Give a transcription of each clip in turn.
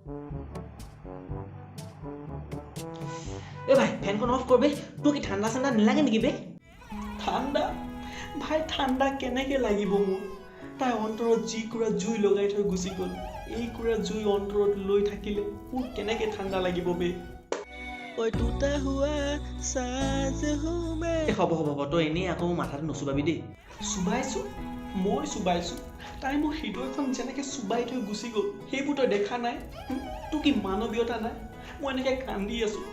এ ভাই ফ্যানখন অফ করবে তো কি ঠান্ডা ঠান্ডা নালাগে নেকি বে ঠাণ্ডা ভাই ঠাণ্ডা কেনেকৈ লাগিব মোৰ তাই অন্তৰত যি কুৰা জুই লগাই থৈ গুচি গ'ল এই কুৰা জুই অন্তৰত লৈ থাকিলে মোৰ কেনেকৈ ঠাণ্ডা লাগিব বে ঐ টুটা হুৱা সাজ হুমে এ হ'ব তই এনেই আকৌ মাথাটো নুচুবাবি দেই চুবাইছোঁ মই চুবাইছোঁ তাই মোৰ হৃদয়খন যেনেকৈ চুবাই থৈ গুচি গ'ল সেইবোৰ তই দেখা নাই তোৰ কি মানৱীয়তা নাই মই এনেকৈ কান্দি আছোঁ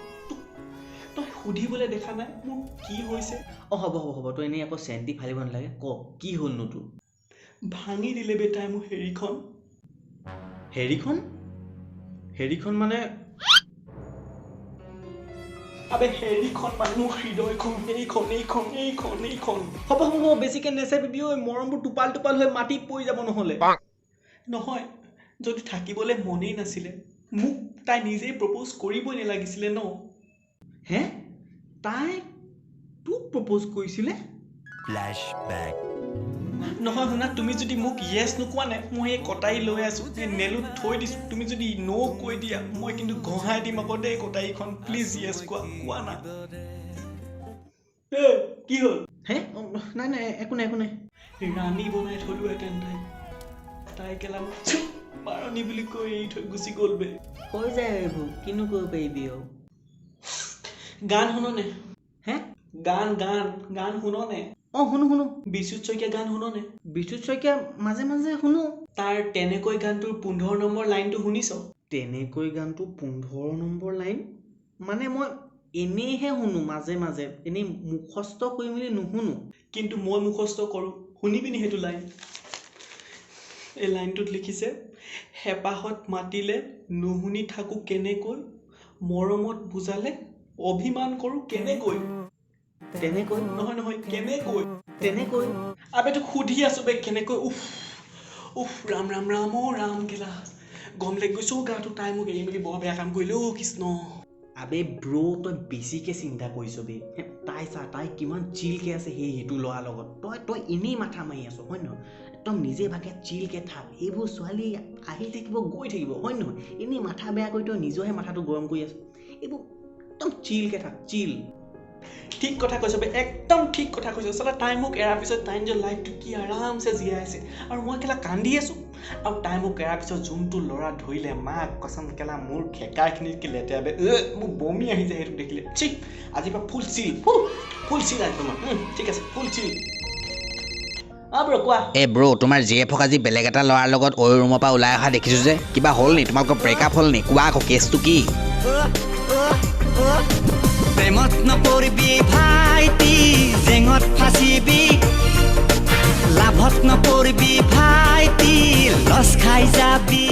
তই সুধিবলৈ দেখা নাই মোৰ কি হৈছে অঁ হ'ব তই এনেই আকৌ চেণ্টি ফালিব নালাগে ক কি হ'লনো তোৰ ভাঙি দিলে বে তাই মোৰ হেৰিখন মানে আবে হেৰিখন মানে মোৰ হৃদয়খন এইখন হ'ব বেছিকৈ নেচেপিবি ঐ মৰমবোৰ টোপাল হৈ মাটিত পৰি যাব নহ'লে নহয় যদি থাকিবলৈ মনেই নাছিলে মোক তাই নিজেই প্ৰপ'জ কৰিবই নালাগিছিলে ন হে তাই তোক প্ৰপ'জ কৰিছিলে Flashback. নহয় শুনা তুমি যদি মোক য়েছ নোকোৱা নাই মই এই কটাৰী লৈ আছোঁ এই নেলুত থৈ দিছোঁ তুমি যদি ন' কৈ দিয়া মই কিন্তু ঘঁহাই দিম আকৌ দেই কটাৰীখন প্লিজ য়েছ কোৱা না কি হ'ল হে নাই একো নাই ৰাণী বনাই থলোহেঁতেন তাই কেলা মাৰণী বুলি কৈ এৰি থৈ গুচি গ'ল বে হৈ যায় এইবোৰ কিনো কৰিব পাৰিবি আৰু গান শুননে হে গান শুননে অঁ শুনো বিশ্বজিৎ শইকীয়া গান শুননে বিশ্বজিৎ শইকীয়া মাজে শুনো তাৰ তেনেকৈ গানটোৰ 15 নম্বৰ লাইনটো শুনিছ তেনেকৈ গানটো 15 নম্বৰ লাইন মানে মই এনেইহে শুনো মাজে এনেই মুখস্থ কৰি মেলি নুশুনো কিন্তু মই মুখস্থ কৰোঁ শুনিবিনি সেইটো লাইন এই লাইনটোত লিখিছে হেঁপাহত মাতিলে নুশুনি থাকোঁ কেনেকৈ মৰমত বুজালে অভিমান কৰোঁ কেনেকৈ তেনেকৈ নহয় কেনেকৈ তেনেকৈ আবে তোক সুধি আছোঁ বে কেনেকৈ উফ ৰাম অ' ৰাম কেলা গম লাগি গৈছোঁ গাটো তাই মোক এৰি মেলি বৰ বেয়া কাম কৰিলে অ' কৃষ্ণ আবে ব্ৰ তই বেছিকৈ চিন্তা কৰিছ বে তাই কিমান চিলকৈ আছে সেইটো ল'ৰাৰ লগত তই এনেই মাথা মাৰি আছ হয় নহয় একদম নিজে ভাগে চিলকৈ থাক এইবোৰ ছোৱালী আহি থাকিব গৈ থাকিব হয় নহয় এনেই মাথা বেয়া কৰি তই নিজৰহে মাথাটো গৰম কৰি আছ এইবোৰ একদম চিলকৈ থাক চিল ঠিক কথা কৈছ বে একদম ঠিক কথা কৈছ চালা তাই মোক এৰাৰ পিছত তাই নিজৰ লাইফটো কি আৰামছে জীয়াই আছে আৰু মই কেলা কান্দি আছোঁ আৰু তাই মোক এৰাৰ পিছত যোনটো ল'ৰা ধৰিলে মাক কচম কেলা মোৰ খেকাৰখিনিত কি লেতেৰা বে মোৰ বমি আহি যায় সেইটো দেখিলে ঠিক আজিৰ পৰা ফুল চিল একদম ঠিক আছে ফুল চিল ব্ৰ কোৱা এই ব্ৰ তোমাৰ জিএফক আজি বেলেগ এটা ল'ৰাৰ লগত অই ৰুমৰ পৰা ওলাই অহা দেখিছোঁ যে কিবা হ'ল নি তোমালোকৰ ব্ৰেকআপ হ'ল নি কোৱা আকৌ কেছটো কি প্ৰেমত নপৰিবি ভাইটি জেঙত ফাঁচিবি লাভত নপৰিবি ভাইটি লছ খাই যাবি